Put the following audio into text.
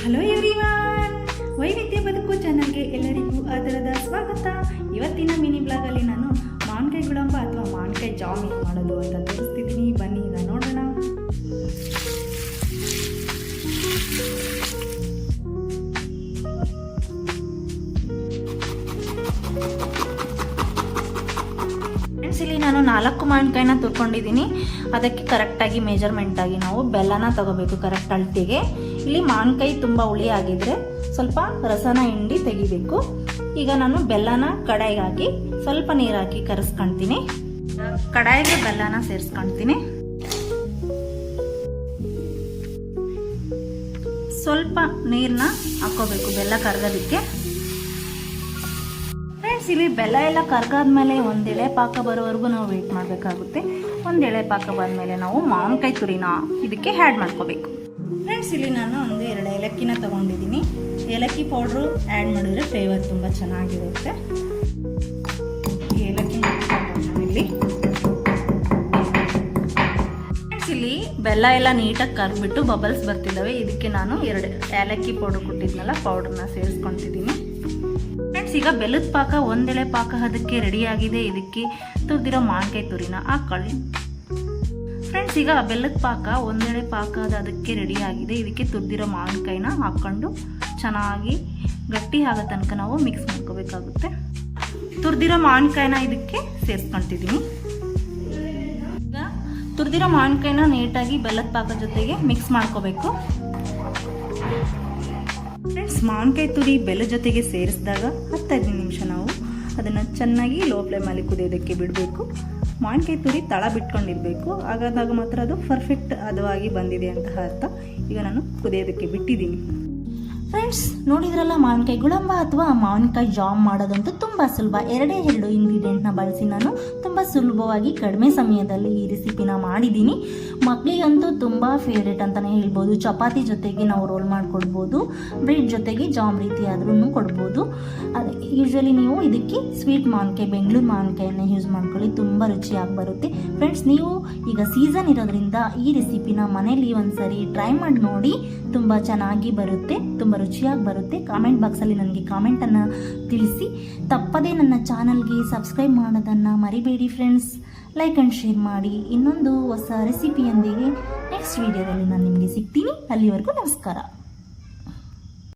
Hello everyone, ವೈವಿಧ್ಯ ಬದುಕು ಚಾನಲ್ಗೆ ಎಲ್ಲರಿಗೂ ಆದರದ ಸ್ವಾಗತ. ಇವತ್ತಿನ ಮಿನಿ ಬ್ಲಾಗಲ್ಲಿ ನಾನು ಮಾವಿನಕಾಯಿ ಗುಳಂಬ ಅಥವಾ ಮಾವಿನಕಾಯಿ ಜಾಮ್ ಹೇಗೆ ಮಾಡೋದು ಅಂತ ತೋರಿಸ್ತಿದ್ದೀನಿ. ಬನ್ನಿ ಈಗ ನೋಡೋಣ. ಇಲ್ಲಿ ನಾನು 4 ಮಾವಿನಕಾಯಿನ ತುರ್ಕೊಂಡಿದ್ದೀನಿ. ಅದಕ್ಕೆ ಕರೆಕ್ಟಾಗಿ ಮೆಜರ್ಮೆಂಟಾಗಿ ನಾವು ಬೆಲ್ಲನ ತಗೋಬೇಕು ಕರೆಕ್ಟ್ ಅಳತೆಗೆ. ಇಲ್ಲಿ ಮಾವಿನಕಾಯಿ ತುಂಬ ಹುಳಿ ಆಗಿದ್ರೆ ಸ್ವಲ್ಪ ರಸನ ಹಿಂಡಿ ತೆಗಿಬೇಕು. ಈಗ ನಾನು ಬೆಲ್ಲನ ಕಡಾಯಿಗೆ ಹಾಕಿ ಸ್ವಲ್ಪ ನೀರು ಹಾಕಿ ಕರೆಸ್ಕೊಳ್ತೀನಿ. ಕಡಾಯಿಗೆ ಬೆಲ್ಲನ ಸೇರಿಸ್ಕೊಳ್ತೀನಿ. ಸ್ವಲ್ಪ ನೀರನ್ನ ಹಾಕೋಬೇಕು ಬೆಲ್ಲ ಕರಗೋದಕ್ಕೆ. ಇಲ್ಲಿ ಬೆಲ್ಲ ಎಲ್ಲ ಕರ್ಗಾದ್ಮೇಲೆ ಒಂದು ಎಳೆ ಪಾಕ ಬರೋವರೆಗೂ ನಾವು ವೇಟ್ ಮಾಡಬೇಕಾಗುತ್ತೆ. ಒಂದು ಎಳೆ ಪಾಕ ಬಂದಮೇಲೆ ನಾವು ಮಾವಿನಕಾಯಿ ತುರಿನ ಇದಕ್ಕೆ ಆ್ಯಡ್ ಮಾಡ್ಕೋಬೇಕು. ಫ್ರೆಂಡ್ಸ್, ಇಲ್ಲಿ ನಾನು 1-2 ಏಲಕ್ಕಿನ ತೊಗೊಂಡಿದ್ದೀನಿ. ಏಲಕ್ಕಿ ಪೌಡ್ರು ಆ್ಯಡ್ ಮಾಡಿದ್ರೆ ಫ್ಲೇವರ್ ತುಂಬ ಚೆನ್ನಾಗಿರುತ್ತೆ. ಏಲಕ್ಕಿ ಇಲ್ಲಿ ಇಲ್ಲಿ ಬೆಲ್ಲ ಎಲ್ಲ ನೀಟಾಗಿ ಕರ್ಬಿಟ್ಟು ಬಬಲ್ಸ್ ಬರ್ತಿದ್ದಾವೆ. ಇದಕ್ಕೆ ನಾನು 2 ಏಲಕ್ಕಿ ಪೌಡ್ರ್ ಕೊಟ್ಟಿದ್ನಲ್ಲ, ಪೌಡ್ರನ್ನ ಸೇರಿಸ್ಕೊತಿದ್ದೀನಿ. ಫ್ರೆಂಡ್ಸ್, ಈಗ ಬೆಲ್ಲದ ಪಾಕ 1 ಎಳೆ ಪಾಕ ಅದಕ್ಕೆ ರೆಡಿಯಾಗಿದೆ. ಇದಕ್ಕೆ ತುರಿದಿರೋ ಮಾವಿನಕಾಯಿ ತುರಿನ ಹಾಕೊಳ್ಳಿ. ಫ್ರೆಂಡ್ಸ್, ಈಗ ಬೆಲ್ಲದ ಪಾಕ 1 ಎಳೆ ಪಾಕ ಅದಕ್ಕೆ ರೆಡಿಯಾಗಿದೆ. ಇದಕ್ಕೆ ತುರಿದಿರೋ ಮಾವಿನಕಾಯಿನ ಹಾಕ್ಕೊಂಡು ಚೆನ್ನಾಗಿ ಗಟ್ಟಿ ಆಗೋ ತನಕ ನಾವು ಮಿಕ್ಸ್ ಮಾಡ್ಕೋಬೇಕಾಗುತ್ತೆ. ತುರಿದಿರೋ ಮಾವಿನಕಾಯಿನ ಇದಕ್ಕೆ ಸೇರಿಸ್ಕೊತಿದ್ದೀನಿ. ಈಗ ತುರಿದಿರೋ ಮಾವಿನಕಾಯಿನ ನೀಟಾಗಿ ಬೆಲ್ಲದ ಪಾಕ ಜೊತೆಗೆ ಮಿಕ್ಸ್ ಮಾಡ್ಕೋಬೇಕು. ಫ್ರೆಂಡ್ಸ್, ಮಾವಿನಕಾಯಿ ತುರಿ ಬೆಲ್ಲ ಜೊತೆಗೆ ಸೇರಿಸಿದಾಗ 10-15 ನಿಮಿಷ ನಾವು ಅದನ್ನು ಚೆನ್ನಾಗಿ ಲೋ ಫ್ಲೇಮಲ್ಲಿ ಕುದಿಯೋದಕ್ಕೆ ಬಿಡಬೇಕು. ಮಾವಿನಕಾಯಿ ತುರಿ ತಳ ಬಿಟ್ಕೊಂಡಿರಬೇಕು. ಹಾಗಾದಾಗ ಮಾತ್ರ ಅದು ಪರ್ಫೆಕ್ಟ್ ಹದವಾಗಿ ಬಂದಿದೆ ಅಂತ ಅರ್ಥ. ಈಗ ನಾನು ಕುದಿಯೋದಕ್ಕೆ ಬಿಟ್ಟಿದ್ದೀನಿ. ಫ್ರೆಂಡ್ಸ್, ನೋಡಿದ್ರಲ್ಲ, ಮಾವಿನಕಾಯಿ ಗುಳಂಬ ಅಥವಾ ಮಾವಿನಕಾಯಿ ಜಾಮ್ ಮಾಡೋದಂತೂ ತುಂಬ ಸುಲಭ. 2 ಇಂಗ್ರೀಡಿಯೆಂಟ್ನ ಬಳಸಿ ನಾನು ತುಂಬ ಸುಲಭವಾಗಿ ಕಡಿಮೆ ಸಮಯದಲ್ಲಿ ಈ ರೆಸಿಪಿನ ಮಾಡಿದ್ದೀನಿ. ಮಕ್ಕಳಿಗಂತೂ ತುಂಬ ಫೇವ್ರೇಟ್ ಅಂತಲೇ ಹೇಳ್ಬೋದು. ಚಪಾತಿ ಜೊತೆಗೆ ನಾವು ರೋಲ್ ಮಾಡಿಕೊಡ್ಬೋದು, ಬ್ರೆಡ್ ಜೊತೆಗೆ ಜಾಮ್ ರೀತಿ ಆದ್ರೂ ಕೊಡ್ಬೋದು. ಅದೇ ಯೂಶ್ವಲಿ ನೀವು ಇದಕ್ಕೆ ಸ್ವೀಟ್ ಮಾವಿನಕಾಯಿ, ಬೆಂಗಳೂರು ಮಾವಿನಕಾಯಿನ ಯೂಸ್ ಮಾಡ್ಕೊಳ್ಳಿ, ತುಂಬ ರುಚಿಯಾಗಿ ಬರುತ್ತೆ. ಫ್ರೆಂಡ್ಸ್, ನೀವು ಈಗ ಸೀಸನ್ ಇರೋದ್ರಿಂದ ಈ ರೆಸಿಪಿನ ಮನೇಲಿ ಒಂದ್ಸರಿ ಟ್ರೈ ಮಾಡಿ ನೋಡಿ. ತುಂಬ ಚೆನ್ನಾಗಿ ಬರುತ್ತೆ, ತುಂಬ ರುಚಿಯಾಗಿ ಬರುತ್ತೆ. ಕಾಮೆಂಟ್ ಬಾಕ್ಸಲ್ಲಿ ನನಗೆ ಕಾಮೆಂಟನ್ನು ತಿಳಿಸಿ. ತಪ್ಪದೇ ನನ್ನ ಚಾನಲ್ಗೆ ಸಬ್ಸ್ಕ್ರೈಬ್ ಮಾಡೋದನ್ನು ಮರಿಬೇಡಿ ಫ್ರೆಂಡ್ಸ್. ಲೈಕ್ ಆ್ಯಂಡ್ ಶೇರ್ ಮಾಡಿ. ಇನ್ನೊಂದು ಹೊಸ ರೆಸಿಪಿಯೊಂದಿಗೆ ನೆಕ್ಸ್ಟ್ ವಿಡಿಯೋದಲ್ಲಿ ನಾನು ನಿಮಗೆ ಸಿಗ್ತೀನಿ. ಅಲ್ಲಿವರೆಗೂ ನಮಸ್ಕಾರ.